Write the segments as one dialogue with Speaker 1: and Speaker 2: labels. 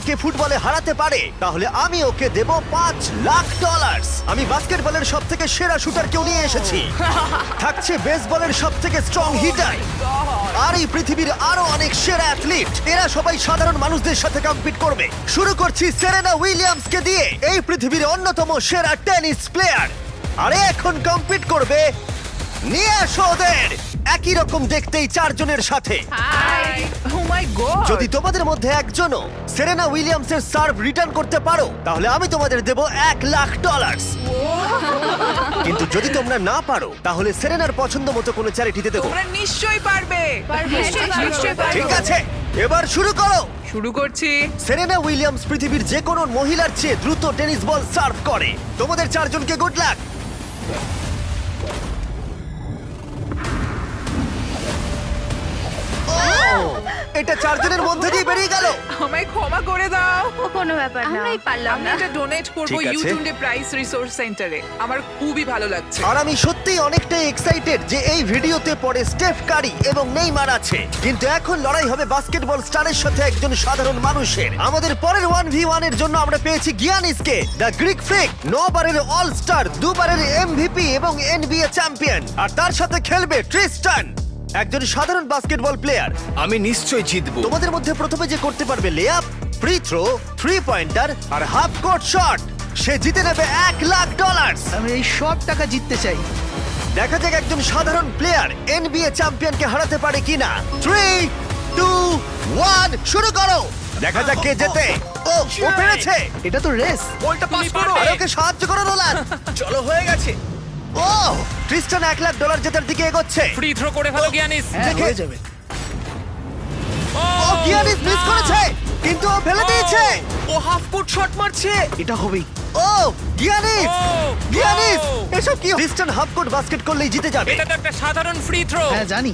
Speaker 1: একে ফুটবলে হারাতে পারে তাহলে আমি ওকে দেব $5,00,000। আমি বাস্কেটবলের সব থেকে সেরা শুটার কেউ নিয়ে এসেছি, থাকছে বেসবলের সব থেকে স্ট্রং হিটার, আর এই পৃথিবীর আরো অনেক সেরা অ্যাথলিট। এরা সবাই সাধারণ মানুষদের সাথে কম্পিট করবে। শুরু করছি সেরেনা উইলিয়ামসকে দিয়ে, এই পৃথিবীর অন্যতম সেরা টেনিস প্লেয়ার। আরে এখন কম্পিট করবে, নিয়ে আসো ওদের। একই রকম দেখতেই চারজনের সাথে।
Speaker 2: হাই ও মাই গড
Speaker 1: যদি তোমাদের মধ্যে একজনও সেরেনা উইলিয়ামসের সার্ভ রিটার্ন করতে পারো তাহলে আমি তোমাদের দেব $1,00,000। কিন্তু যদি তোমরা না পারো তাহলে সেরেনার পছন্দ মতো কোনো চ্যারিটিতে দেবো।
Speaker 2: তোমরা নিশ্চয়ই পারবে
Speaker 3: নিশ্চয়ই পারবো।
Speaker 1: ঠিক আছে, এবার শুরু করো।
Speaker 2: শুরু করছি
Speaker 1: সেরেনা উইলিয়ামস পৃথিবীর যে কোনো মহিলার চেয়ে দ্রুত টেনিস বল সার্ভ করে। তোমাদের চারজনকে গুড লাক। এটা চারজনের মধ্যে দিয়ে বেরিয়ে গেল।
Speaker 2: আমায় ক্ষমা করে দাও
Speaker 3: ও কোনো ব্যাপার না, আমরাই পারলাম
Speaker 2: আমি
Speaker 3: না।
Speaker 2: এটা ডোনেট করব
Speaker 1: ঠিক আছে।
Speaker 2: ইউটিউবে প্রাইস রিসোর্স সেন্টারে। আমার খুবই ভালো লাগছে।
Speaker 1: আর আমি সত্যিই অনেকটাই এক্সাইটেড যে এই ভিডিওতে পরে স্টেফ কারি এবং নেইমার আছে, কিন্তু এখন লড়াই হবে বাস্কেটবল স্টারের সাথে একজন সাধারণ মানুষের। আমাদের পরের 1v1 এর জন্য আমরা পেয়েছি গিয়ানিসকে, দ্য গ্রিক ফ্রিক, 9 বারের অল স্টার, 2 বারের এমভিপি এবং এনবিএ চ্যাম্পিয়ন। আর তার সাথে খেলবে ট্রিস্টান, একজন সাধারণ বাস্কেটবল প্লেয়ার।
Speaker 4: আমি নিশ্চয়ই জিতবো।
Speaker 1: তোমাদের মধ্যে প্রথমে যে করতে পারবে লেআপ, ফ্রি থ্রো, 3 পয়েন্টার আর হাফ কোর্ট শট, সে জিতে নেবে $1,00,000।
Speaker 5: আমি এই সব টাকা জিততে চাই।
Speaker 1: দেখা যাক একজন সাধারণ প্লেয়ার এনবিএ চ্যাম্পিয়নকে হারাতে পারে কিনা। 3, 2, 1 শুরু করো। দেখা যাক কে জেতে। ও পেরেছে।
Speaker 5: এটা তো রেস।
Speaker 4: বলটা পাস করো।
Speaker 1: আর ওকে সাহায্য করো নোলান।
Speaker 4: চলো, হয়ে গেছে।
Speaker 1: ও ক্রিস্টান $1,00,000 জেতার দিকে এগোচ্ছে।
Speaker 6: ফ্রি থ্রো করে ফেলো গিয়ানিস।
Speaker 5: হ্যাঁ,
Speaker 1: দেখে-
Speaker 5: হয়ে যাবে।
Speaker 1: ও গিয়ানিস মিস করেছে, কিন্তু ও ফেলে দিয়েছে।
Speaker 4: ও হাফ কোর্ট শট মারছে।
Speaker 5: এটা হবেই।
Speaker 1: ও গিয়ানিস,
Speaker 6: ও,
Speaker 1: গিয়ানিস
Speaker 6: ও।
Speaker 1: এসব কি? ক্রিস্টান হাফ কোর্ট বাস্কেট করলেই জিতে যাবে।
Speaker 6: এটা তো একটা সাধারণ ফ্রি থ্রো।
Speaker 5: হ্যাঁ জানি।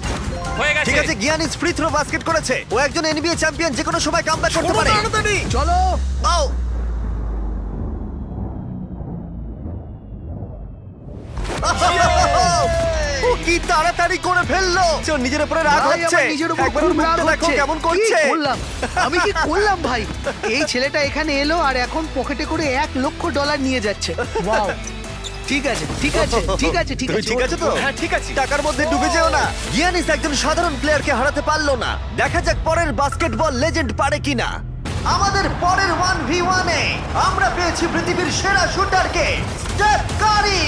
Speaker 6: হয়ে গেছে।
Speaker 1: ঠিক আছে, গিয়ানিস ফ্রি থ্রো বাস্কেট করেছে। ও একজন এনবিএ চ্যাম্পিয়ন, যে কোনো সময় কামব্যাক করতে পারে।
Speaker 4: তাড়াতাড়ি।
Speaker 5: চলো।
Speaker 1: ও ও কি তাড়াতাড়ি করে ফেললো। ওর নিজের উপরে রাগ
Speaker 5: ভাই,
Speaker 1: হচ্ছে।
Speaker 5: আমার নিজের উপর
Speaker 1: একবার
Speaker 5: খুব
Speaker 1: ওর মুখটা
Speaker 5: রাগ
Speaker 1: দেখো
Speaker 5: হচ্ছে।
Speaker 1: কেমন করছে।
Speaker 5: কি করলাম? আমি কি করলাম ভাই? এই ছেলেটা এখানে এলো আর এখন পকেটে করে $1,00,000 নিয়ে যাচ্ছে। ওয়াও। ঠিক আছে, ঠিক আছে, ঠিক আছে, ঠিক
Speaker 1: তুমি
Speaker 5: আছে।
Speaker 1: ঠিক আছে তো?
Speaker 4: হ্যাঁ, ঠিক আছে।
Speaker 1: টাকার মধ্যে ডুবে যেও না। গিয়ানিস একজন সাধারণ প্লেয়ারকে হারাতে পারলো না। দেখা যাক পরের বাস্কেটবল লেজেন্ড পারে কিনা। আমাদের পরের 1v1 এ আমরা পেয়েছি পৃথিবীর সেরা শুটারকে, স্টেফ কারি,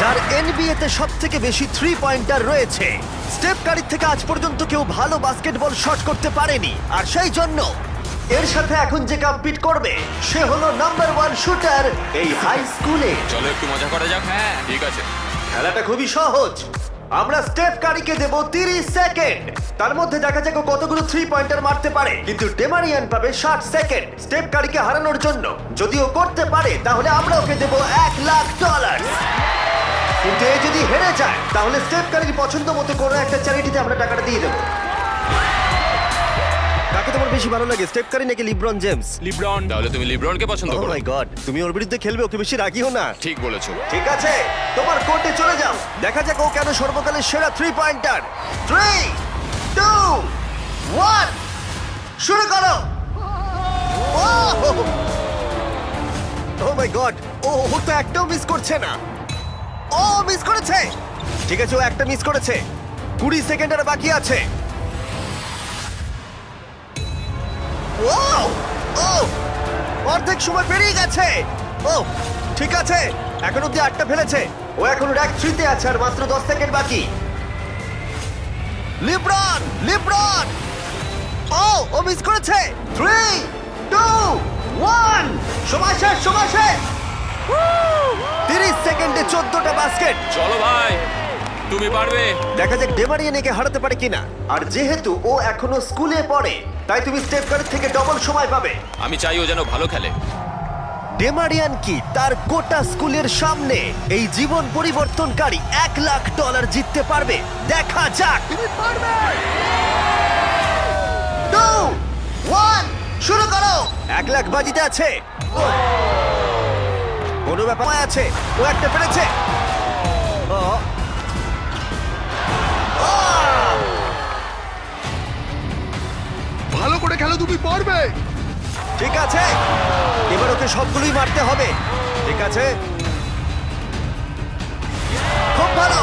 Speaker 1: যার এনবিএ তে সবথেকে বেশি 3 পয়েন্টার রয়েছে। স্টেফ কারির থেকে আজ পর্যন্ত কেউ ভালো বাস্কেটবল শট করতে পারেনি, আর সেই জন্য এর সাথে এখন যে কম্পিট করবে সে হলো নাম্বার 1 শুটার এই হাই স্কুলে।
Speaker 6: চলো একটু মজা করা যাক। হ্যাঁ ঠিক আছে।
Speaker 1: খেলাটা খুবই সহজ। আমরা স্টেফ কারিকে দেব 30 সেকেন্ড। তার মধ্যে দেখা যাক ও কতগুলো 3 পয়েন্টার মারতে পারে, কিন্তু ডেমারিয়ান পাবে 60 সেকেন্ড স্টেফ কারিকে হারানোর জন্য। যদি ও করতে পারে তাহলে আমরা ওকে দেব $1,00,000। কিন্তু এ যদি হেরে যায় তাহলে স্টেফ কারির পছন্দ মতো কোনো একটা চ্যারিটিতে আমরা টাকাটা দিয়ে দেবো। কাকে তোমার বেশি ভালো লাগে, স্টেফ কারি নাকি লিব্রন জেমস?
Speaker 6: লিব্রন। তাহলে তুমি লিব্রনকে পছন্দ
Speaker 1: ও
Speaker 6: করো।
Speaker 1: মাই গড, তুমি ওর বিরুদ্ধে খেলবে, ওকে বেশি রাগিও না।
Speaker 6: ঠিক বলেছো।
Speaker 1: ঠিক আছে, তোমার কোর্টে চলে যাও। দেখা যাক ও কেন সর্বকালের সেরা 3 পয়েন্টার। 3, 2, 1 শুরু করো। ও মাই গড, ও তো একটাও মিস করছে না। ও মিস করেছে। ঠিক আছে, ও একটা মিস করেছে। 20 সেকেন্ড আর বাকি আছে। ও ও অর্ধেক সময় পেরিয়ে গেছে। ও ঠিক আছে, এখন অব্দি 8টা ফেলেছে। ও এখন র‍্যাক 3 তে আছে আর মাত্র 10 সেকেন্ড বাকি। লিব্রন, লিব্রন, ও মিস করেছে। 3, 2, 1 সময় শেষ, সময় শেষ। 30 সেকেন্ডে 14টা বাস্কেট।
Speaker 6: চলো ভাই, তুমি পারবে।
Speaker 1: দেখা যাক ডেমারিয়ান একে হারাতে পারে কিনা। আর যেহেতু ও এখনো স্কুলে পড়ে তাই তুমি স্টেপ কারের থেকে ডবল সময় পাবে।
Speaker 6: আমি চাই ও যেন ভালো খেলে।
Speaker 1: ডেমারিয়ান কি তার গোটা স্কুলের সামনে এই জীবন পরিবর্তনকারী $1,00,000 জিততে পারবে? দেখা যাক। 2, 1 শুরু করো। $1,00,000 বাজিতে আছে। কোনো ব্যাপার আছে, ও একটা পেরেছে। ও,
Speaker 5: ভালো
Speaker 7: করে খেলো, তুমি পারবে।
Speaker 1: ঠিক আছে, এবার ওকে সবগুলোই মারতে হবে। ঠিক আছে, খুব ভালো।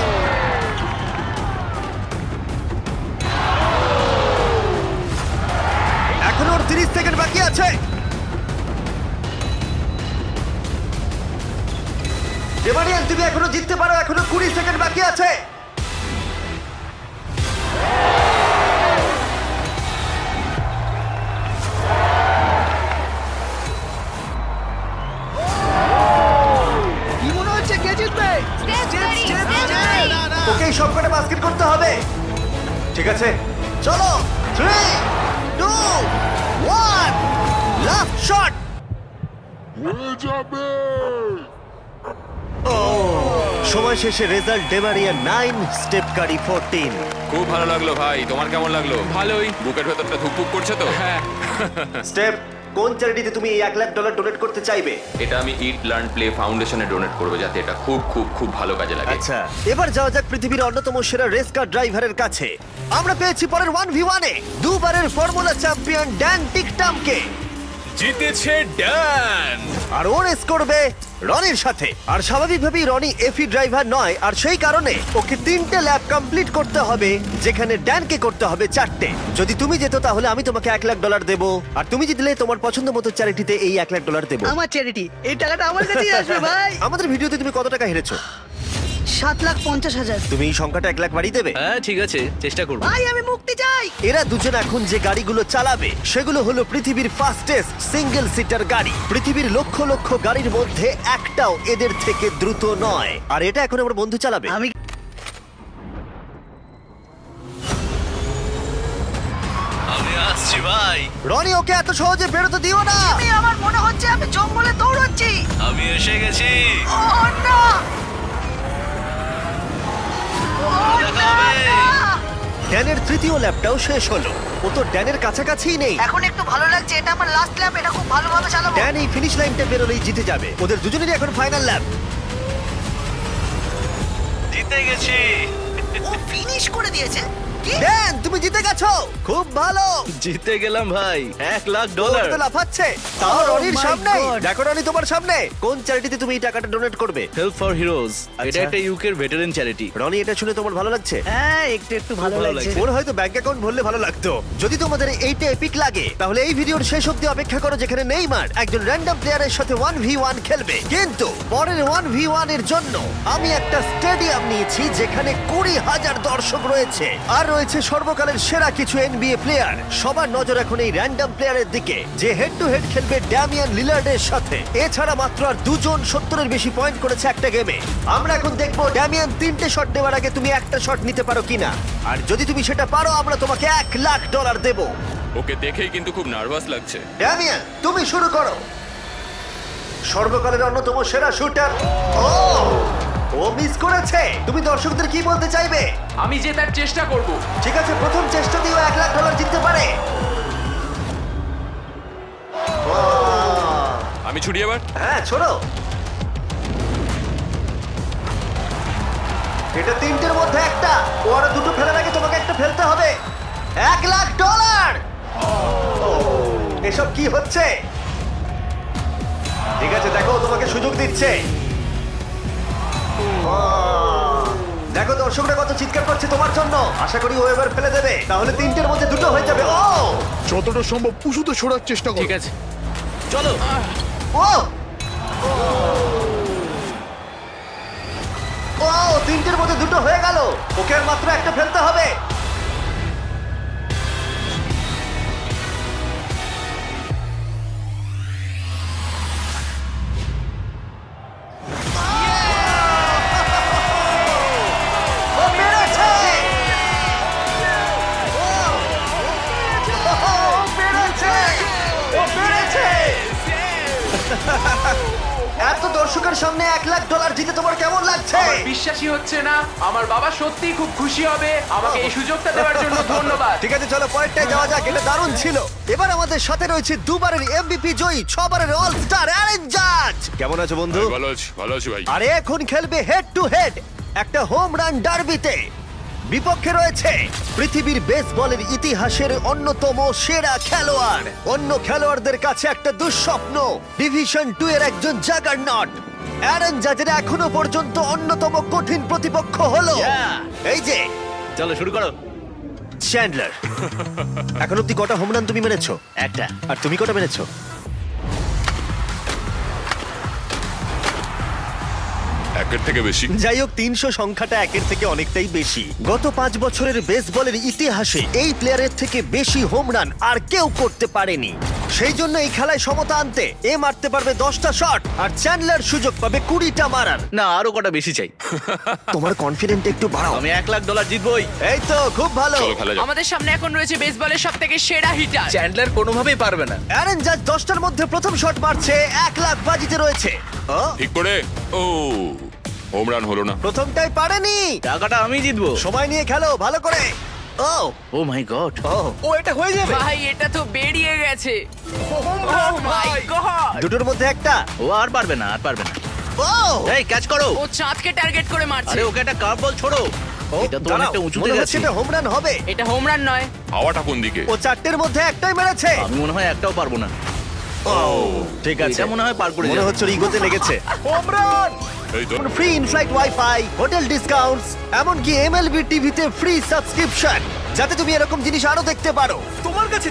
Speaker 1: এখনো ওর 30 সেকেন্ড বাকি আছে। ডেমারিয়ান, তুমি এখনো জিততে পারো, এখনো 20 সেকেন্ড বাকি আছে।
Speaker 5: কি মনে হচ্ছে কে জিতবে?
Speaker 1: ওকে সব কটা বাস্কেট করতে হবে। ঠিক আছে, চলো। 3, 2, 1, লাস্ট শট। সময় শেষে রেজাল্ট ডেমারিয়া 9, স্টেপ কারি 14।
Speaker 6: খুব ভালো লাগলো ভাই, তোমার কেমন লাগলো? ভালোই। বুকের ভেতরটা ধুকপুক করছে তো? হ্যাঁ।
Speaker 1: স্টেপ, কোন চ্যারিটিতে তুমি এই $1,00,000 ডোনেট করতে চাইবে?
Speaker 6: এটা আমি ইট লার্ন প্লে ফাউন্ডেশনে ডোনেট করবো, যাতে এটা খুব খুব খুব ভালো কাজে লাগে।
Speaker 1: আচ্ছা, এবার যাওয়া যাক পৃথিবীর অন্যতম সেরা রেস কার ড্রাইভারের কাছে। আমরা পেয়েছি পরের 1v1 এ দুবারের ফর্মুলা চ্যাম্পিয়ন ড্যান টিকটামকে।
Speaker 6: জিতেছে ড্যান।
Speaker 1: আর ও রেস করবে রনির সাথে। আর স্বাভাবিকভাবেই রনি এফি ড্রাইভার নয়, আর সেই কারণে ওকে 3টে ল্যাব কমপ্লিট করতে হবে, যেখানে ড্যানকে করতে হবে 4টে। যদি তুমি যেত তাহলে আমি তোমাকে $1,00,000 দেবো, আর তুমি জিতলে তোমার পছন্দ মতো চ্যারিটিতে এই $1,00,000 দেবো।
Speaker 5: আমার চ্যারিটি, এই টাকাটা আমার কাছেই আসবে ভাই।
Speaker 1: আমাদের ভিডিওতে তুমি কত টাকা হেরেছো?
Speaker 5: 7,50,000।
Speaker 1: তুমি এই সংখ্যাটা 1,00,000 বাড়িয়ে দেবে?
Speaker 4: হ্যাঁ ঠিক আছে, চেষ্টা করবো।
Speaker 5: ভাই আমি মুক্তি চাই।
Speaker 1: এরা দুজন এখন যে গাড়িগুলো চালাবে সেগুলো হলো পৃথিবীর ফাস্টেস্ট সিঙ্গেল সিটার গাড়ি। পৃথিবীর লক্ষ লক্ষ গাড়ির মধ্যে একটাও এদের থেকে দ্রুত নয়। আর এটা এখন আমার বন্ধু চালাবে।
Speaker 5: আমি
Speaker 4: আসছি ভাই,
Speaker 1: রনি, ওকে এত সহজে বেরোতে দিও না।
Speaker 5: আমার মনে হচ্ছে আমি জঙ্গলে দৌড়চ্ছি।
Speaker 4: আমি এসে গেছি।
Speaker 5: ও না!
Speaker 1: ড্যানের তৃতীয় ল্যাপটাও শেষ হলো। ও তো ড্যানের কাছাকাছিই নেই।
Speaker 5: এখন একটু ভালো লাগছে, এটা আমার লাস্ট ল্যাপ, এটা খুব ভালোভাবে চালাবো।
Speaker 1: ড্যান এই ফিনিশ লাইনটা বেরোলেই জিতে যাবে। ওদের দুজনেরই এখন ফাইনাল ল্যাপ।
Speaker 4: জিতে গেছি।
Speaker 5: ও ফিনিশ করে দিয়েছে। কি?
Speaker 1: ড্যান, তুমি জিতে গেছো। খুব ভালো।
Speaker 4: জিতে গেলাম ভাই, $1,00,000।
Speaker 1: ওটা তো লাফাচ্ছে। তাও রনির
Speaker 5: my
Speaker 1: সামনে।
Speaker 5: God!
Speaker 1: দেখো রনি তোমার সামনে। কোন চ্যারিটিতে তুমি এই টাকাটা ডোনেট করবে?
Speaker 4: হেল্প ফর হিরোজ,
Speaker 1: আচ্ছা।
Speaker 4: এটা একটা ইউকের ভেটারেন চ্যারিটি।
Speaker 1: রনি, এটা শুনে তোমার ভালো লাগছে?
Speaker 5: হ্যাঁ একটু একটু ভালো
Speaker 4: ভালো
Speaker 5: লাগছে।
Speaker 4: লাগছে।
Speaker 1: ওর হয়তো ব্যাংক অ্যাকাউন্ট ভরলে ভালো লাগতো। যদি তোমাদের এইটা এপিক লাগে তাহলে এই ভিডিওর শেষ অবধি অপেক্ষা করো, যেখানে নেইমার একজন র্যান্ডম প্লেয়ারের সাথে 1v1 খেলবে। কিন্তু পরের 1v1 এর জন্য আমি একটা স্টেডিয়াম নিয়েছি যেখানে 20,000 দর্শক রয়েছে, আর রয়েছে সর্বকালের সেরা কিছু NBA প্লেয়ার। সবার নজর এখন এই র্যান্ডম প্লেয়ারের দিকে, যে হেড টু হেড খেলবে ড্যামিয়ান লিলার্ডের সাথে। এছাড়া মাত্র আর 2 জন 70-এর বেশি পয়েন্ট করেছে একটা গেমে। আমরা এখন দেখবো ড্যামিয়ান 3টে শট নেওয়ার আগে তুমি একটা শট নিতে পারো কিনা। আর যদি তুমি সেটা পারো, আমরা তোমাকে $1,00,000 দেবো।
Speaker 6: ওকে দেখেই কিন্তু খুব নার্ভাস লাগছে।
Speaker 1: ড্যামিয়ান, তুমি শুরু করো। সর্বকালের অন্যতম সেরা শুটার। ও মিস করেছে। তুমি দর্শকদের কি বলতে চাইবে?
Speaker 8: আমি জেতার চেষ্টা করব।
Speaker 1: ঠিক আছে, প্রথম চেষ্টা দিয়েও $1,00,000 জিততে পারে।
Speaker 6: আমি ছুটি এবার।
Speaker 1: হ্যাঁ, ছোড়ো। এটা 3টের মধ্যে একটা। ও আরো 2টো ফেলার আগে তোমাকে একটা ফেলতে হবে। $1,00,000। এসব কি হচ্ছে? ঠিক আছে, দেখো ও তোমাকে সুযোগ দিচ্ছে। দেখো দর্শকরা কত চিৎকার করছে তোমার জন্য। আশা করি ও এবার ফেলে দেবে, তাহলে 3টের মধ্যে 2টো হয়ে যাবে।
Speaker 7: যতটা সম্ভব উঁচুতে সরার চেষ্টা করো।
Speaker 4: ঠিক আছে, চলো।
Speaker 1: ও ও 3টের মধ্যে 2টো হয়ে গেল। ওকে আর মাত্র একটা ফেলতে হবে। ও পেরেছে! ও পেরেছে! ও পেরেছে! এত দর্শকের সামনে $1,00,000 জিতে তোমার কেমন লাগছে?
Speaker 8: আমার বিশ্বাসই হচ্ছে না। আমার বাবা সত্যিই খুব খুশি হবে। আমাকে এই সুযোগটা দেওয়ার জন্য ধন্যবাদ।
Speaker 1: ঠিক আছে, চলো পরেরটায় যাওয়া যাক। এটা দারুণ ছিল। এবার আমাদের সাথে রয়েছে দুবারের এমভিপি জয়ী, 6বারের অল স্টার অ্যারেন জাজ। কেমন আছো বন্ধু?
Speaker 6: ভালো আছি ভাই।
Speaker 1: আরে এখন খেলবে হেড টু হেড একটা হোম রান ডার্বিতে। বিপক্ষে রয়েছে পৃথিবীর বেসবলের ইতিহাসের অন্যতম সেরা খেলোয়াড়। অন্য খেলোয়াড়দের কাছে একটা দুঃস্বপ্ন, ডিভিশন 2 এর একজন জাগারনট। অ্যারন জাজের এখনো পর্যন্ত অন্যতম কঠিন প্রতিপক্ষ হলো
Speaker 4: Yeah!
Speaker 1: এই যে
Speaker 4: চলো শুরু করো।
Speaker 1: চ্যান্ডলার। এখন অব্দি কটা হোম রান তুমি মেরেছো?
Speaker 4: একটা।
Speaker 1: আর তুমি কটা মেরেছো?
Speaker 6: একের থেকে বেশি।
Speaker 1: যাই হোক, 300 সংখ্যাটা একের থেকে অনেকটাই বেশি। গত 5 বছরের বেসবলের ইতিহাসে এই প্লেয়ারের থেকে বেশি হোম রান আর কেউ করতে পারেনি। সেই জন্য এই খেলায় সমতা আনতে এ মারতে পারবে 10টা শট আর চ্যান্ডলার সুযোগ পাবে 20টা মারার।
Speaker 4: না, আরো কটা বেশি চাই।
Speaker 1: তোমার কনফিডেন্ট একটু বাড়াও।
Speaker 4: আমি $1,00,000 জিতবই।
Speaker 1: এই তো খুব ভালো।
Speaker 6: চলো খেলা যাক।
Speaker 2: আমাদের সামনে এখন রয়েছে বেসবলের সবথেকে সেরা হিটার।
Speaker 8: চ্যান্ডলার কোনোভাবেই পারবে না।
Speaker 1: অ্যারন জাজ 10টার মধ্যে প্রথম শট মারছে, 1 লাখ বাজিতে রয়েছে। ও,
Speaker 6: ঠিক করে। ও হোম রান হলো না।
Speaker 1: প্রথমটাই পারেনি।
Speaker 4: টাকাটা আমি জিতবো।
Speaker 1: সময় নিয়ে খেলো ভালো করে। ও
Speaker 4: ও মাই গড।
Speaker 1: ও,
Speaker 8: ও এটা হয়ে যাবে।
Speaker 2: ভাই এটা তো বেরিয়ে গেছে। ও মাই গড।
Speaker 1: দুটোর মধ্যে একটা।
Speaker 4: ও আর পারবে না, আর পারবে না।
Speaker 1: ও,
Speaker 4: এই ক্যাচ করো।
Speaker 2: ও চাঁদকে টার্গেট করে মারছে।
Speaker 4: আরে ওকে একটা কার্ভ বল ছোড়ো। এটা তো
Speaker 1: দাঁড়াও,
Speaker 4: অনেকটা উঁচুতে
Speaker 1: মনে হচ্ছে
Speaker 4: গেছে।
Speaker 1: এটা হোম রান হবে।
Speaker 2: এটা হোম রান নয়।
Speaker 6: হাওয়াটা কোন দিকে?
Speaker 1: ও 4টের মধ্যে একটাই মেরেছে।
Speaker 4: আমি মনে হয় একটাও পারবো না।
Speaker 1: ও, ঠিক আছে।
Speaker 4: এটা মনে হয় পার করে
Speaker 1: মনে
Speaker 4: যাবে।
Speaker 1: হচ্ছে ওর ইগোতে লেগেছে।
Speaker 8: Home run.
Speaker 6: এই তো।
Speaker 1: Free inflight wifi, hotel discounts, এমনকি এমএলবি টিভিতে ফ্রি সাবস্ক্রিপশন, যাতে তুমি এরকম জিনিস আরো দেখতে পারো।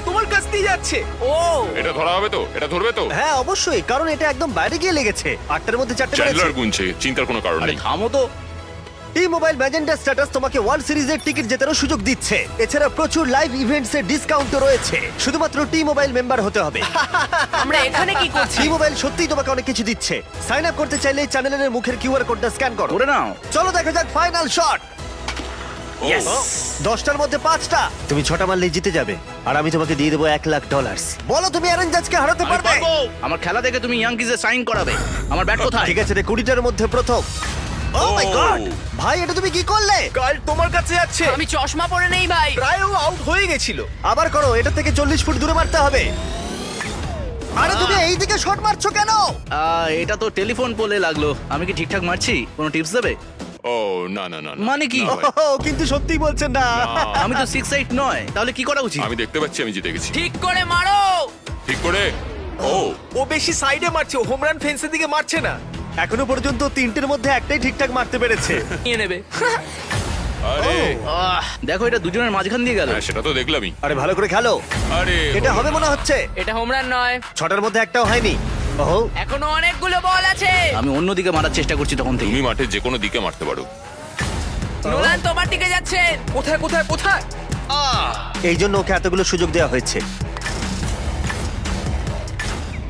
Speaker 8: তোমার কাছ দিয়ে যাচ্ছে।
Speaker 2: ও
Speaker 6: এটা ধরা হবে তো? এটা ধরবে তো?
Speaker 1: হ্যাঁ অবশ্যই, কারণ এটা একদম বাইরে গিয়ে লেগেছে। 8টার মধ্যে 4টে মেরেছে।
Speaker 6: চ্যান্ডলার গুনছে, চিন্তার কোনো কারণ
Speaker 4: আরে
Speaker 6: নেই।
Speaker 4: থামো তো।
Speaker 1: টি মোবাইল ম্যাজেন্টা স্ট্যাটাস তোমাকে ওয়ার্ল্ড সিরিজের টিকিট জেতারও সুযোগ দিচ্ছে। এছাড়া প্রচুর লাইভ ইভেন্টস এর ডিসকাউন্টও রয়েছে। শুধুমাত্র টি মোবাইল মেম্বার হতে হবে।
Speaker 2: আমরা এখানে কি করছি?
Speaker 1: টি মোবাইল সত্যিই তোমাকে অনেক কিছু দিচ্ছে। সাইন আপ করতে চাইলে চ্যানেলের মুখের কিউআর কোডটা স্ক্যান করো।
Speaker 4: করে নাও।
Speaker 1: চলো দেখা যাক ফাইনাল শট।
Speaker 6: Yes!
Speaker 1: 10টার মধ্যে 5টা। তুমি 6টা মারলেই জিতে যাবে আর আমি তোমাকে দিয়ে দেবো $1,00,000। বলো তুমি অ্যারন জাজকে হারাতে
Speaker 4: আমি
Speaker 1: পারবে?
Speaker 4: পারবো। আমার খেলা দেখে তুমি ইয়াংকিজে সাইন করাবে। আমার ব্যাট কোথায়?
Speaker 1: ঠিক আছে রে, 20টার মধ্যে প্রথম। ও মাই গড, ভাই এটা তুমি কি করলে?
Speaker 8: কাল তোমার কাছে যাচ্ছে।
Speaker 2: আমি চশমা পরে নেই ভাই।
Speaker 8: প্রায় ও আউট হয়ে গেছিল।
Speaker 1: আবার করো, এটা থেকে 40 ফুট দূরে মারতে হবে। আরে তুমি এই দিকে শট মারছো কেন?
Speaker 4: এটা তো টেলিফোন পোলে লাগলো। আমি কি ঠিকঠাক মারছি? কোনো টিপস দেবে?
Speaker 6: ও না না না না।
Speaker 4: মানে কি?
Speaker 6: না ভাই।
Speaker 1: ও, কিন্তু সত্যিই বলছেন না।
Speaker 4: আমি তো 6'8" নয়। তাহলে কি করা উচিত?
Speaker 6: আমি দেখতে পাচ্ছি আমি জিতে গেছি।
Speaker 2: ঠিক করে মারো।
Speaker 6: ঠিক করে। ও
Speaker 8: ও বেশি সাইডে মারছে, হোম রান ফেন্সের দিকে মারছে না।
Speaker 1: এখনো পর্যন্ত 3টের মধ্যে একটাই ঠিকঠাক মারতে পেরেছে।
Speaker 2: নিয়ে নেবে।
Speaker 6: আরে
Speaker 4: দেখো এটা দুজনের মাঝখান দিয়ে গেল।
Speaker 6: হ্যাঁ সেটা তো দেখলামই।
Speaker 1: আরে ভালো করে খেলো।
Speaker 6: আরে
Speaker 1: এটা হবে মনে হচ্ছে।
Speaker 2: এটা হোম রান নয়।
Speaker 1: 6টার মধ্যে একটাও হয়নি। ওহ,
Speaker 2: এখনো অনেকগুলো বল আছে।
Speaker 4: আমি অন্যদিকে মারার চেষ্টা করছি তখন থেকে।
Speaker 6: তুমি মাঠে যে কোনো দিকে মারতে পারো।
Speaker 2: নোলান তোমার দিকে যাচ্ছে।
Speaker 8: কোথায় কোথায় কোথায়?
Speaker 1: এই জন্য ওকে এতগুলো সুযোগ দেওয়া হয়েছে।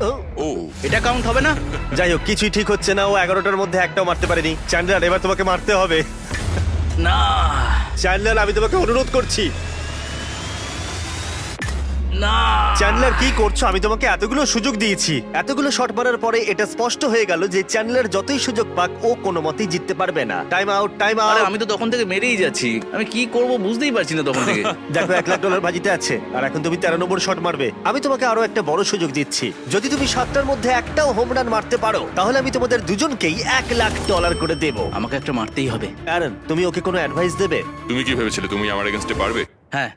Speaker 1: ও,
Speaker 6: ও
Speaker 4: এটা কাউন্ট হবে না?
Speaker 1: যাই হোক, কিছুই ঠিক হচ্ছে না। ও 11টার মধ্যে একটাও মারতে পারেনি। চ্যান্ডলার, এবার তোমাকে মারতে হবে।
Speaker 4: না
Speaker 1: চ্যান্ডলার, আমি তোমাকে অনুরোধ করছি।
Speaker 4: না।
Speaker 1: চ্যান্ডলার কি করছো? আমি তোমাকে এতগুলো সুযোগ দিয়েছি। এতগুলো শট মারার পরে এটা স্পষ্ট হয়ে গেল যে চ্যান্ডলার যতই সুযোগ পাক ও কোনো মতেই জিততে পারবে না। টাইম আউট, টাইম
Speaker 4: আরে
Speaker 1: আউট।
Speaker 4: আমি তো তখন থেকে মেরেই যাচ্ছি। আমি কি করব বুঝতেই পারছি না তখন থেকে।
Speaker 1: দেখো $1,00,000 বাজিতে আছে আর এখন তুমি 13 নম্বর শট মারবে। আমি তোমাকে আরো একটা বড় সুযোগ দিচ্ছি। যদি তুমি 7টার মধ্যে একটাও হোম রান মারতে পারো তাহলে আমি তোমাদের দুজনকেই $1,00,000 করে দেবো।
Speaker 4: আমাকে একটা মারতেই হবে।
Speaker 1: অ্যারন, তুমি ওকে কোনো অ্যাডভাইস দেবে?
Speaker 6: তুমি কি ভেবেছিলে তুমি আমার এগেইনস্টে পারবে?
Speaker 4: হ্যাঁ।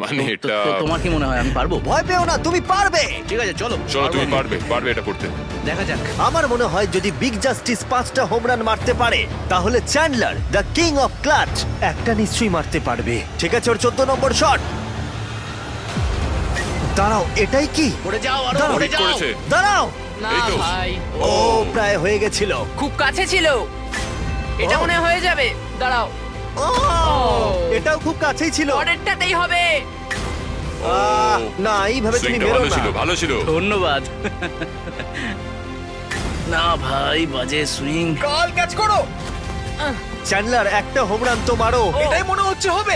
Speaker 6: মানে
Speaker 4: তো-
Speaker 6: এটা
Speaker 4: তো তোমার কি মনে হয় আমি পারবো?
Speaker 1: ভয় পেও না, তুমি পারবে।
Speaker 4: ঠিক আছে চলো।
Speaker 6: চলো তুমি
Speaker 4: পারবো আমি।
Speaker 6: পারবে এটা করতে।
Speaker 4: দেখা যাক।
Speaker 1: আমার মনে হয় যদি বিগ জাস্টিস 5টা হোম রান মারতে পারে তাহলে Chandler the king of clutch একটা নিশ্চয়ই মারতে পারবে। ঠিক আছে, ওর 14 নম্বর শট। দাঁড়াও, এটাই কি?
Speaker 4: পড়ে যাও আরো
Speaker 1: দাঁড়াও,
Speaker 4: পড়ে
Speaker 6: ঠিক
Speaker 4: যাও।
Speaker 6: করেছে।
Speaker 1: দাঁড়াও।
Speaker 2: না
Speaker 6: এই তো।
Speaker 2: ভাই,
Speaker 1: ও প্রায় হয়ে গেছিল।
Speaker 2: খুব কাছে ছিল। এটা
Speaker 1: ও।
Speaker 2: মনে হয় হয়ে যাবে। দাঁড়াও,
Speaker 1: ও, এটাও খুব কাছেই ছিল।
Speaker 2: পরেরটাতেই হবে।
Speaker 1: না, এইভাবে তুমি
Speaker 6: সুইংটা
Speaker 1: মেরো
Speaker 6: ভালো
Speaker 1: না।
Speaker 6: ছিল, ভালো ছিল।
Speaker 4: ধন্যবাদ। না ভাই, বাজে সুইং।
Speaker 8: কাল ক্যাচ করো।
Speaker 1: চ্যান্ডলার, একটা হোম রান তো মারো।
Speaker 8: এটাই মনে হচ্ছে হবে।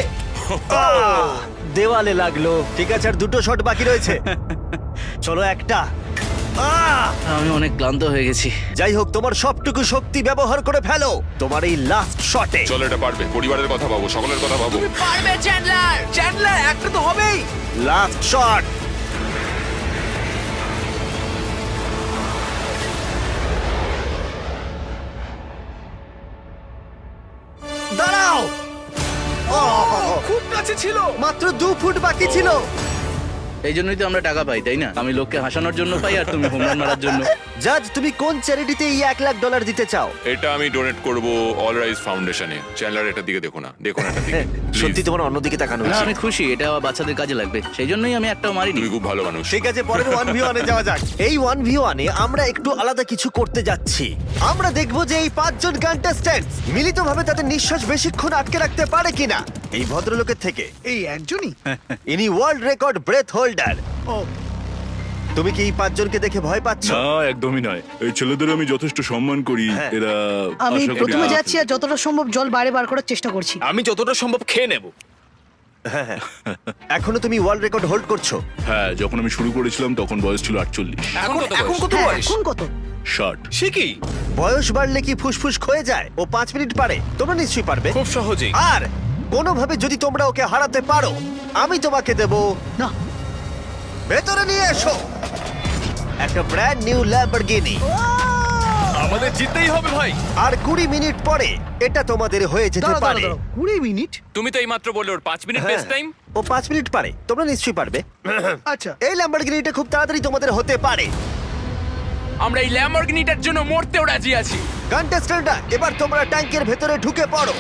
Speaker 1: দেওয়ালে লাগলো। ঠিক আছে, আর 2টো শট বাকি রয়েছে। চলো একটা।
Speaker 4: আমি অনেক ক্লান্ত হয়ে গেছি।
Speaker 1: যাই হোক, তোমার সবটুকু শক্তি ব্যবহার করে ফেলো তোমার এই লাস্ট শটে।
Speaker 6: চলো এটা পারবে। পরিবারের কথা ভাবো, সকলের কথা ভাবো।
Speaker 2: পারবে চ্যান্ডলার।
Speaker 8: চ্যান্ডলার একটা তো হবেই।
Speaker 1: Last shot. দাঁড়াও।
Speaker 9: ছিল।
Speaker 1: মাত্র 2 ফুট বাকি ছিল।
Speaker 4: এই জন্যই তো আমরা টাকা পাই, তাই না? আমি লোককে হাসানোর জন্য পাই আর তুমি হোমরান মারার জন্য।
Speaker 1: জাজ, তুমি কোন চ্যারিটিতে এই $1,00,000 দিতে চাও?
Speaker 6: এটা আমি ডোনেট করব অল রাইজ ফাউন্ডেশনে। চ্যানেলার এটার দিকে দেখো না, দেখো না এটার দিকে।
Speaker 1: সত্যি
Speaker 6: Please,
Speaker 1: তোমার অন্যদিকে তাকানো
Speaker 4: না,
Speaker 1: উচিত।
Speaker 4: আমি খুশি, এটা বাচ্চাদের কাজে লাগবে, সেই জন্যই আমি একটাও মারিনি।
Speaker 6: তুমি খুব ভালো মানুষ।
Speaker 1: ঠিক আছে, পরের 1v1 এ যাওয়া যাক। এই 1v1 এ আমরা একটু আলাদা কিছু করতে যাচ্ছি। আমরা দেখব যে এই 5 জন কন্টেস্ট্যান্ট মিলিতভাবে তাদের নিঃশ্বাস বেশিক্ষণ আটকে রাখতে পারে কিনা। এই ভদ্রলোকের থেকে
Speaker 5: এই একজনই?
Speaker 1: ইনি ওয়ার্ল্ড রেকর্ড ব্রেথ হোল্ডার।
Speaker 5: ও
Speaker 1: তুমি কি এই 5 জনকে দেখে ভয় পাচ্ছ?
Speaker 7: না, একদমই নয়। এই ছেলেদের আমি যথেষ্ট সম্মান করি।
Speaker 1: হ্যাঁ।
Speaker 7: এরা
Speaker 5: আমি
Speaker 7: আশা করি
Speaker 5: প্রথমে যাচ্ছি আর যতটা সম্ভব জল বাইরে বার করার চেষ্টা করছি।
Speaker 9: আমি যতটা সম্ভব খেয়ে নেব।
Speaker 1: এখনো তুমি ওয়ার্ল্ড রেকর্ড হোল্ড করছো?
Speaker 7: হ্যাঁ, যখন আমি শুরু করেছিলাম তখন বয়স ছিল 48।
Speaker 9: এখন কত
Speaker 5: হ্যাঁ,
Speaker 9: বয়স?
Speaker 5: এখন কত?
Speaker 7: 60।
Speaker 9: সে কি?
Speaker 1: বয়স বাড়লে কি ফুসফুস ক্ষয়ে যায়? ও 5 মিনিট পারে, তোমরা নিশ্চয়ই পারবে।
Speaker 9: খুব সহজেই।
Speaker 1: আর কোনোভাবে যদি তোমরা ওকে হারাতে পারো, আমি তোমাকে দেব।
Speaker 5: না,
Speaker 1: ভেতরে নিয়ে এসো একটা ব্র্যান্ড নিউ ল্যাম্বরগিনি।
Speaker 9: আমাদের জিততেই হবে ভাই।
Speaker 1: আর 20 মিনিট পরে এটা তোমাদের হয়ে যেতে
Speaker 5: দাঁড়াও, দাঁড়াও,
Speaker 1: পারে।
Speaker 5: দাঁড়াও। 20 মিনিট?
Speaker 6: তুমি তো এইমাত্র বললে ওর 5 মিনিট
Speaker 1: হ্যাঁ,
Speaker 6: বেস্ট টাইম।
Speaker 1: ও 5 মিনিট পারে, তোমরা নিশ্চয়ই পারবে।
Speaker 5: আচ্ছা,
Speaker 1: এই ল্যাম্বরগিনিটা খুব তাড়াতাড়ি তোমাদের হতে পারে।
Speaker 8: আমরা এই ল্যাম্বরগিনিটার জন্য মরতেও রাজি আছি।
Speaker 1: কন্টেস্ট্যান্টরা, এবার তোমরা ট্যাঙ্কের ভেতরে ঢুকে পড়ো।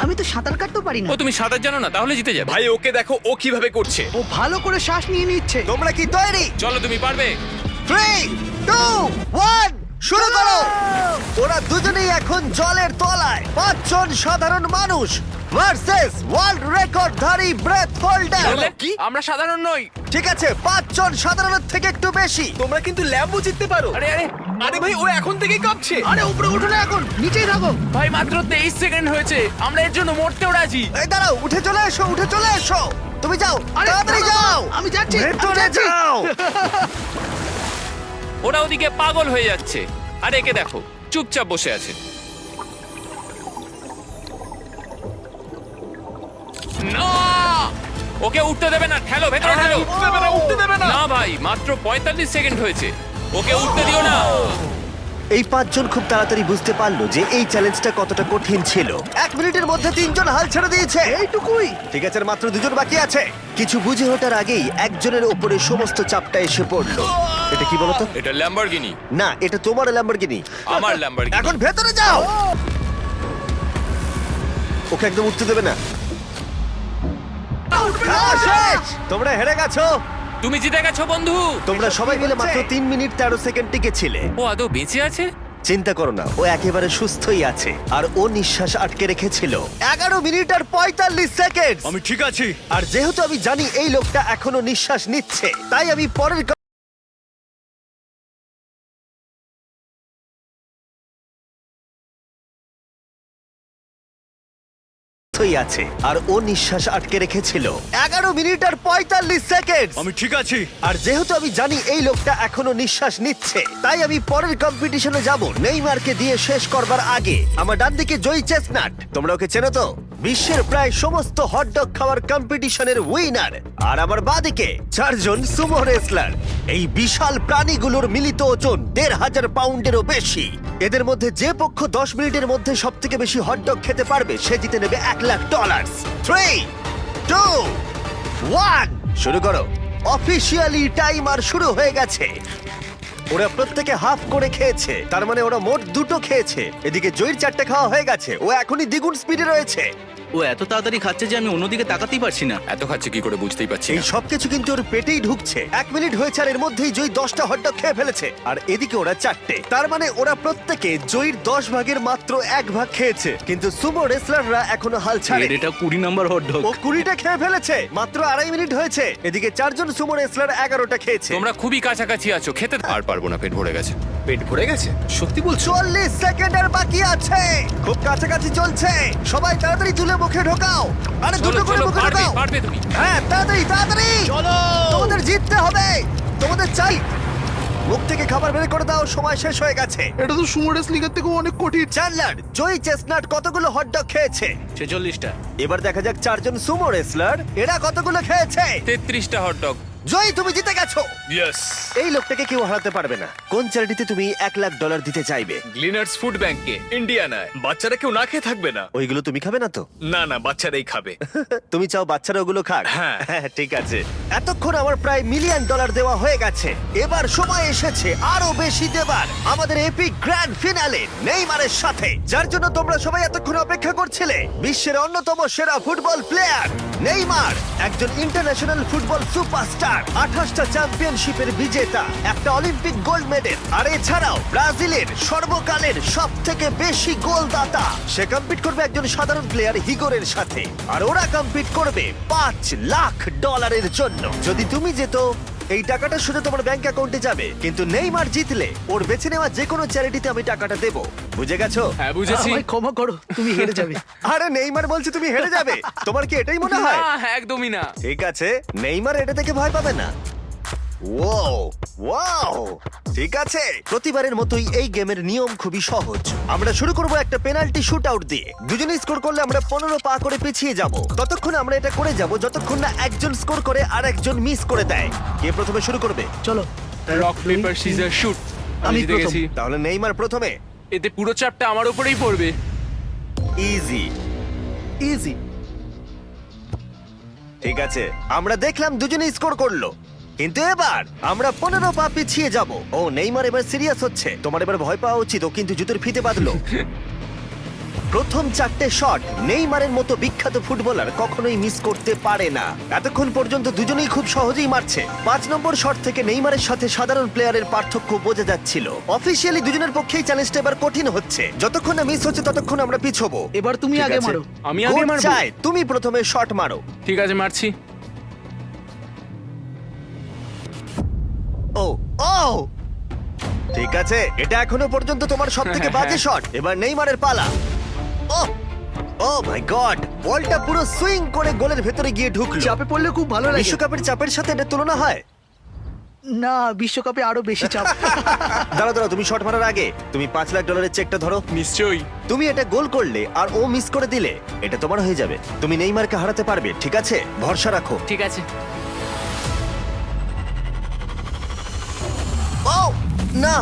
Speaker 5: আমি তো সাঁতার কাটতেও পারি না।
Speaker 6: ও তুমি সাঁতার জানো না, তাহলে জিতে যাবে।
Speaker 9: ভাই ওকে দেখো ও কিভাবে করছে।
Speaker 5: ও ভালো করে শ্বাস নিয়ে নিচ্ছে।
Speaker 1: তোমরা কি তৈরি?
Speaker 6: চলো তুমি পারবে।
Speaker 1: 3, 2, 1 শুরু করো। ওরা দুজনেই এখন জলের তলায়। 5 জন সাধারণ মানুষ ভার্সেস ওয়ার্ল্ড রেকর্ডধারী ব্রেথ হোল্ডার।
Speaker 8: কি আমরা সাধারণ নই।
Speaker 1: ঠিক আছে, 5 জন সাধারণের থেকে একটু বেশি।
Speaker 9: তোমরা কিন্তু ল্যাম্বো জিততে পারো।
Speaker 8: আরে আরে
Speaker 9: আরে ভাই ও এখন থেকেই কাঁপছে।
Speaker 5: আরে উপরে উঠো না, এখন নিচেই থাকো।
Speaker 8: ভাই মাত্র 23 সেকেন্ড হয়েছে, আমরা এর জন্য মরতেও রাজি।
Speaker 1: এই দাঁড়াও, উঠে চলে এসো, উঠে চলে এসো। তুমি যাও,
Speaker 5: আরে,
Speaker 1: তাড়াতাড়ি
Speaker 5: দাঁড়াও,
Speaker 1: যাও।
Speaker 5: আমি যাচ্ছি, আমি
Speaker 1: ভেতরে
Speaker 5: যাচ্ছি।
Speaker 1: যাও।
Speaker 6: ওরা ওদিকে পাগল হয়ে যাচ্ছে, আর একে দেখো চুপচাপ বসে আছে। না, ওকে উঠতে দেবে না, ঠেলো ভেতরে ঠেলো।
Speaker 9: উঠতে দেবে না।
Speaker 6: না ভাই, মাত্র 45 সেকেন্ড হয়েছে, ওকে উঠতে দিও না।
Speaker 1: এই 5 জন খুব তাড়াতাড়ি বুঝতে পারলো যে এই চ্যালেঞ্জটা কতটা কঠিন ছিল। 1 মিনিটের মধ্যে 3 জন হাল ছেড়ে দিয়েছে।
Speaker 5: এইটুকুই?
Speaker 1: ঠিক আছে, আর মাত্র 2 জন বাকি আছে। কিছু বুঝে ওঠার আগেই একজনের উপরে সমস্ত চাপটা এসে পড়লো। এটা কি বলতো?
Speaker 6: এটা ল্যাম্বরগিনি,
Speaker 1: না, এটা তোমার ল্যাম্বরগিনি।
Speaker 6: আমার ল্যাম্বরগিনি।
Speaker 1: এখন ভেতরে যাও। ওকে একদম উঠতে দেবে না। খাওয়া শেষ। তোমরা হেরে গেছো।
Speaker 6: তুমি জিতে গেছো বন্ধু।
Speaker 1: তোমরা সবাই মিলে মাত্র 3 মিনিট 13 সেকেন্ড টিকেছিলে।
Speaker 6: ও আদৌ বেঁচে আছে?
Speaker 1: চিন্তা করো না, ও একেবারে সুস্থই আছে। আর ও নিঃশ্বাস আটকে রেখেছিল 11 মিনিট আর 45 সেকেন্ড।
Speaker 7: আমি ঠিক আছি।
Speaker 1: আর যেহেতু আমি জানি এই লোকটা এখনো নিঃশ্বাস নিচ্ছে, তাই আমি পরের আছে। আর ও নিঃশ্বাস আটকে রেখেছিল 11 মিনিট আর 45 সেকেন্ড।
Speaker 7: আমি ঠিক আছি।
Speaker 1: আর যেহেতু আমি জানি এই লোকটা এখনো নিঃশ্বাস নিচ্ছে, তাই আমি পরের কম্পিটিশনে যাব নেইমারকে দিয়ে শেষ করবার আগে। আমার ডান দিকে জয়ী চেস্টনাট, তোমরা ওকে চেনো তো? বিশ্বের প্রায় সমস্ত হটডগ খাওয়ার কম্পিটিশনের উইনার। আর আমার বাঁদিকে 4 জন সুমো রেসলার। এই বিশাল প্রাণীগুলোর মিলিত ওজন 1,500 পাউন্ডেরও বেশি। এদের মধ্যে যে পক্ষ 10 মিনিটের মধ্যে সব থেকে বেশি হটডগ খেতে পারবে সে জিতে নেবে $1,00,000। 3, 2, 1 শুরু করো। অফিসিয়ালি টাইমার শুরু হয়ে গেছে। ওরা প্রত্যেকে হাফ করে খেয়েছে, তার মানে ওরা মোট 2টো খেয়েছে। এদিকে জয়ীর 4টে খাওয়া হয়ে গেছে, ও এখনই দ্বিগুণ স্পিডে রয়েছে।
Speaker 4: ও এত তাড়াতাড়ি খাচ্ছে যে আমি অন্যদিকে তাকাতেই পারছি না।
Speaker 6: এত খাচ্ছে কি করে বুঝতেই পারছি
Speaker 1: এই
Speaker 6: না।
Speaker 1: সবকিছু কিন্তু ওর পেটেই ঢুকছে। 1 মিনিট হয়েছে আর এর মধ্যেই জয়ী 10টা হটডগ খেয়ে ফেলেছে, আর এদিকে ওরা 4টে। তার মানে ওরা প্রত্যেকে জয়ীর 10 ভাগের মাত্র 1 ভাগ খেয়েছে। কিন্তু সুমো রেসলাররা এখনো হাল ছাড়ে।
Speaker 4: এটা 20 নাম্বার হটডগ।
Speaker 1: ও 20টা খেয়ে ফেলেছে, মাত্র 2.5 মিনিট হয়েছে। এদিকে 4 জন সুমো রেসলার 11টা খেয়েছে।
Speaker 6: তোমরা খুবই কাছাকাছি আছো, খেতে আর পারবো না, পেট ভরে গেছে।
Speaker 9: পেট ভরে গেছে? সত্যি বলছো?
Speaker 1: 40 সেকেন্ডের বাকি আছে, খুব কাছাকাছি চলছে। সবাই তাড়াতাড়ি তুলে মুখে ঢোকাও। আরে
Speaker 6: চলো
Speaker 1: দুটো করে
Speaker 6: চলো,
Speaker 1: মুখে
Speaker 6: পারবে
Speaker 1: ঢোকাও।
Speaker 6: পারবে তুমি।
Speaker 1: হ্যাঁ, তাড়াতাড়ি তাড়াতাড়ি চলো, তোমাদের জিততে হবে। তোমাদের চাই মুখ থেকে খাবার বের করে দাও, সময় শেষ হয়ে গেছে।
Speaker 7: এটা তো সুমো রেসলিংয়ের থেকেও অনেক কঠিন।
Speaker 1: চ্যান্ডলার, জয়ী চেস্টনাট কতগুলো হটডগ খেয়েছে?
Speaker 4: 46টা।
Speaker 1: এবার দেখা যাক 4 জন সুমো রেসলার এরা কতগুলো খেয়েছে।
Speaker 6: 33টা হটডগ।
Speaker 1: জয়, তুমি জিতে গেছো।
Speaker 7: ইয়েস।
Speaker 1: এই লোকটাকে কেউ হারাতে পারবে না। কোন চ্যারিটিতে তুমি $1,00,000 দিতে চাইবে?
Speaker 9: গ্লিনার্স ফুড ব্যাংকে, ইন্ডিয়ানায়। বাচ্চারা কেউ না খেয়ে থাকবে না।
Speaker 1: ওইগুলো তুমি খাবে না তো?
Speaker 9: না না, বাচ্চারাই খাবে।
Speaker 1: তুমি চাও বাচ্চারা ওগুলো খাক?
Speaker 9: হ্যাঁ।
Speaker 1: ঠিক আছে। এতক্ষণ আমার প্রায় $1 মিলিয়ন দেওয়া হয়ে গেছে। এবার সময় এসেছে আরো বেশি দেবার, আমাদের এপিক গ্র্যান্ড ফিনালে নেইমারের সাথে, যার জন্য তোমরা সবাই এতক্ষণ অপেক্ষা করছিলে। বিশ্বের অন্যতম সেরা ফুটবল প্লেয়ার নেইমার, একজন ইন্টারন্যাশনাল ফুটবল সুপারস্টার, 28টা চ্যাম্পিয়নশিপের বিজেতা, একটা অলিম্পিক গোল্ড মেডেল, আর এছাড়াও ব্রাজিলের সর্বকালের সবথেকে বেশি গোলদাতা। সে কম্পিট করবে একজন সাধারণ প্লেয়ার হিগোরের সাথে, আর ওরা কম্পিট করবে $5,00,000 জন্য। যদি তুমি যেত, এই টাকাটা শুধু তোমার ব্যাংক অ্যাকাউন্টে যাবে, কিন্তু নেইমার জিতলে ওর বেছে নেওয়া যে কোনো চ্যারিটিতে আমি টাকাটা দেবো। বুঝে গেছো?
Speaker 8: হ্যাঁ বুঝেছি।
Speaker 5: আমায় ক্ষমা করো, তুমি হেরে যাবে।
Speaker 1: আরে নেইমার বলছে তুমি হেরে যাবে, তোমার কি এটাই মনে হয়?
Speaker 8: না, একদমই না।
Speaker 1: ঠিক আছে, নেইমার এটা থেকে ভয় পাবে না। ওয়াও ওয়াও, ঠিক আছে। প্রতিবারের মতোই এই গেমের নিয়ম খুবই সহজ। আমরা শুরু করব একটা পেনাল্টি শুট আউট দিয়ে। দুজনে স্কোর করলে আমরা 15 পা করে পিছিয়ে যাব। ততক্ষণ আমরা এটা করে যাব যতক্ষণ না একজন স্কোর করে আর একজন মিস করে দেয়। কে প্রথমে শুরু করবে?
Speaker 5: চলো।
Speaker 8: Rock paper scissor shoot. আমি
Speaker 5: আমি
Speaker 8: জিতে
Speaker 5: প্রথম।
Speaker 8: গেছি।
Speaker 1: তাহলে নেইমার প্রথমে।
Speaker 8: এতে পুরো চাপটা আমার উপরেই পড়বে।
Speaker 1: ইজি।
Speaker 5: ইজি।
Speaker 1: ঠিক আছে, আমরা দেখলাম দুজনেই স্কোর করলো, কিন্তু এবার আমরা 15 পা পিছিয়ে যাব। ও নেইমার এবার সিরিয়াস হচ্ছে। তোমার এবার ভয় পাওয়া উচিত, ও কিন্তু জুতোর ফিতে বাঁধলো। প্রথম 4টে শট নেইমারের মতো বিখ্যাত ফুটবলার কখনোই মিস করতে পারে না। এতক্ষণ পর্যন্ত দুজনেই খুব সহজেই মারছে। 5 নম্বর শট থেকে নেইমারের সাথে সাধারণ প্লেয়ারের পার্থক্য বোঝা যাচ্ছিল। অফিসিয়ালি দুজনের পক্ষেই চ্যালেঞ্জটা এবার কঠিন হচ্ছে। যতক্ষণ না মিস হচ্ছে ততক্ষণ আমরা পিছবো।
Speaker 5: এবার তুমি
Speaker 1: ঠিক
Speaker 5: আগে
Speaker 1: আছে?
Speaker 5: মারো।
Speaker 8: আমি আগে
Speaker 1: কোচ
Speaker 8: মারবো?
Speaker 1: চায় তুমি প্রথমে শট মারো।
Speaker 8: ঠিক আছে, মারছি।
Speaker 1: ও ও, ঠিক আছে, এটা এখনো পর্যন্ত তোমার সবথেকে বাজে শট। এবার নেইমারের পালা। ও ও মাই গড, বলটা পুরো সুইং করে গোলের ভেতরে গিয়ে ঢুকলো।
Speaker 5: চাপে পড়লে খুব ভালো লাগে।
Speaker 1: বিশ্বকাপের চাপের সাথে এটা তুলনা হয়?
Speaker 5: না, বিশ্বকাপে আরো বেশি চাপ।
Speaker 1: দাঁড়াও দাঁড়াও, তুমি শট মারার আগে তুমি $5,00,000 চেকটা ধরো।
Speaker 8: নিশ্চয়ই।
Speaker 1: তুমি এটা গোল করলে আর ও মিস করে দিলে এটা তোমার হয়ে যাবে। তুমি নেইমারকে হারাতে পারবে, ঠিক আছে? ভরসা রাখো।
Speaker 8: ঠিক আছে।
Speaker 1: ও না,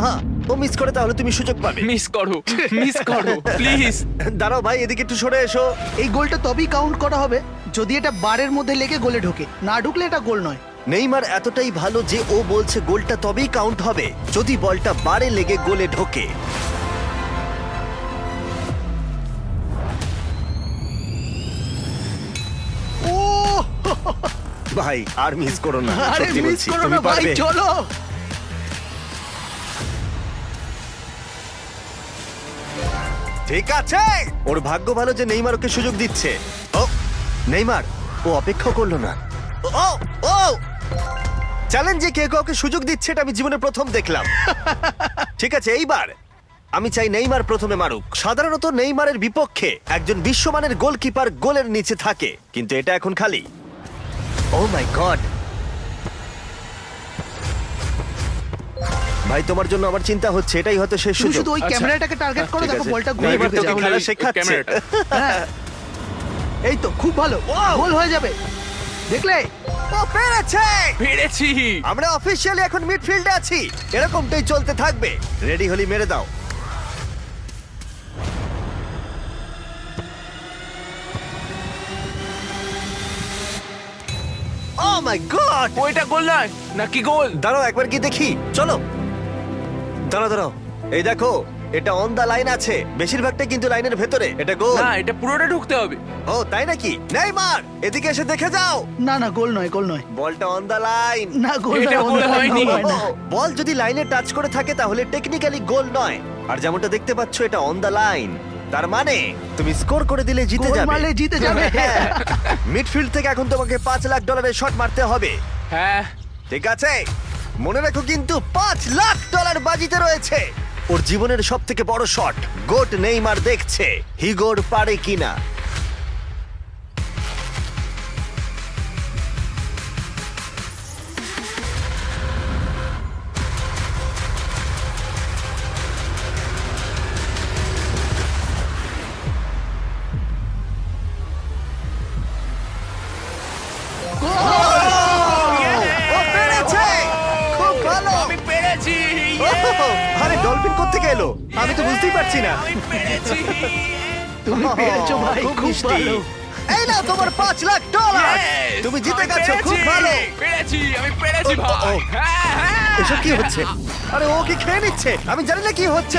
Speaker 1: ও মিস করে তাহলে তুমি সুযোগ পাবে।
Speaker 8: মিস করো, মিস করো প্লিজ।
Speaker 1: দাঁড়াও ভাই, এদিকে একটু সরে এসো।
Speaker 5: এই গোলটা তবেই কাউন্ট করা হবে যদি এটা বারের মধ্যে লেগে গোলে ঢোকে। না ঢুকলে এটা গোল নয়।
Speaker 1: নেইমার এতটাই ভালো যে ও বলছে গোলটা তবেই কাউন্ট হবে যদি বলটা বারে লেগে গোলে ঢোকে।
Speaker 5: ও
Speaker 1: ভাই আর মিস করো না,
Speaker 5: আরে
Speaker 1: সত্যি
Speaker 5: মিস
Speaker 1: বলছি,
Speaker 5: করো
Speaker 1: তুমি
Speaker 5: না ভাই,
Speaker 1: পারবে।
Speaker 5: চলো।
Speaker 1: ঠিক আছে, ওর ভাগ্য ভালো যে নেইমার ওকে সুযোগ দিচ্ছে। ও নেইমার, ও অপেক্ষা করলো না। ও ও, চ্যালেঞ্জে কে কাউকে সুযোগ দিচ্ছে এটা আমি জীবনে প্রথম দেখলাম। ঠিক আছে, এইবার আমি চাই নেইমার প্রথমে মারুক। সাধারণত নেইমারের বিপক্ষে একজন বিশ্বমানের গোলকিপার গোলের নিচে থাকে, কিন্তু এটা এখন খালি। ও মাই গড, ভাই তোমার জন্য আমার চিন্তা হচ্ছে, এটাই হয়তো শেষ
Speaker 5: তুমি
Speaker 1: সুযোগ।
Speaker 5: শুধু ওই
Speaker 8: আচ্ছা,
Speaker 5: ক্যামেরাটাকে টার্গেট করো,
Speaker 1: ঠিক
Speaker 5: দেখো
Speaker 1: আছে।
Speaker 5: বলটা গোলে
Speaker 1: নেইমার
Speaker 5: ঢুকে
Speaker 1: তোকে
Speaker 5: যাবে।
Speaker 1: খেলা
Speaker 8: ওই
Speaker 1: শেখাচ্ছে।
Speaker 8: ক্যামেরাটা।
Speaker 5: হ্যাঁ। এই তো খুব ভালো, গোল হয়ে যাবে, দেখলে?
Speaker 1: ও পেরেছে!
Speaker 8: পেরেছি।
Speaker 1: আমরা অফিসিয়ালি এখন মিডফিল্ডে আছি। এরকমটাই চলতে থাকবে। রেডি হলি মেরে দাও। ও মাই গড!
Speaker 8: ওইটা গোল নয় নাকি গোল?
Speaker 1: দাঁড়াও একবার কি দেখি, চলো। দাঁড়াও দাঁড়াও, এই দেখো, এটা অন দা লাইন আছে। বেশিরভাগটা কিন্তু লাইনের ভেতরে। এটা গোল।
Speaker 8: না, এটা পুরোটা ঢুকতে হবে।
Speaker 1: ও তাই নাকি? নেইমার, এদিকে এসে দেখে যাও।
Speaker 5: না না, গোল নয়, গোল নয়।
Speaker 1: বলটা অন দা লাইন।
Speaker 5: না, গোল
Speaker 8: এটা
Speaker 5: নয়,
Speaker 8: গোল
Speaker 5: গোল
Speaker 8: হয়নি।
Speaker 5: হয় না।
Speaker 1: বল যদি লাইনে টাচ করে থাকে তাহলে টেকনিক্যালি গোল নয়। আর যেমনটা দেখতে পাচ্ছ এটা অন দা লাইন, তার মানে তুমি স্কোর করে দিলে জিতে
Speaker 5: গোল
Speaker 1: যাবে।
Speaker 5: মারলে জিতে যাবে।
Speaker 1: মিডফিল্ড থেকে এখন তোমাকে $5,00,000 শট মারতে হবে।
Speaker 8: হ্যাঁ।
Speaker 1: ঠিক আছে, মনে রাখো কিন্তু $5,00,000 বাজিতে রয়েছে। ওর জীবনের সব থেকে বড় শট গোট নেইমার দেখছে হিগোর পারে কিনা। ও এন্ডোরফিন কোত্থেকে এলো আমি তো বুঝতেই পারছি না
Speaker 5: তুমি পেরেছো ভাই,
Speaker 1: খুব
Speaker 5: খুব
Speaker 1: মিষ্টি।
Speaker 5: ভালো।
Speaker 1: এই নাও তোমার $5,00,000 তুমি জিতে গেছো, খুব ভালো।
Speaker 6: পেরেছি আমি পেরেছি
Speaker 1: ও, ও, ও।
Speaker 6: ভাই হ্যাঁ হ্যাঁ
Speaker 1: এসব কি হচ্ছে? আরে ও কি খেয়ে নিচ্ছে? আমি জানি না কি হচ্ছে।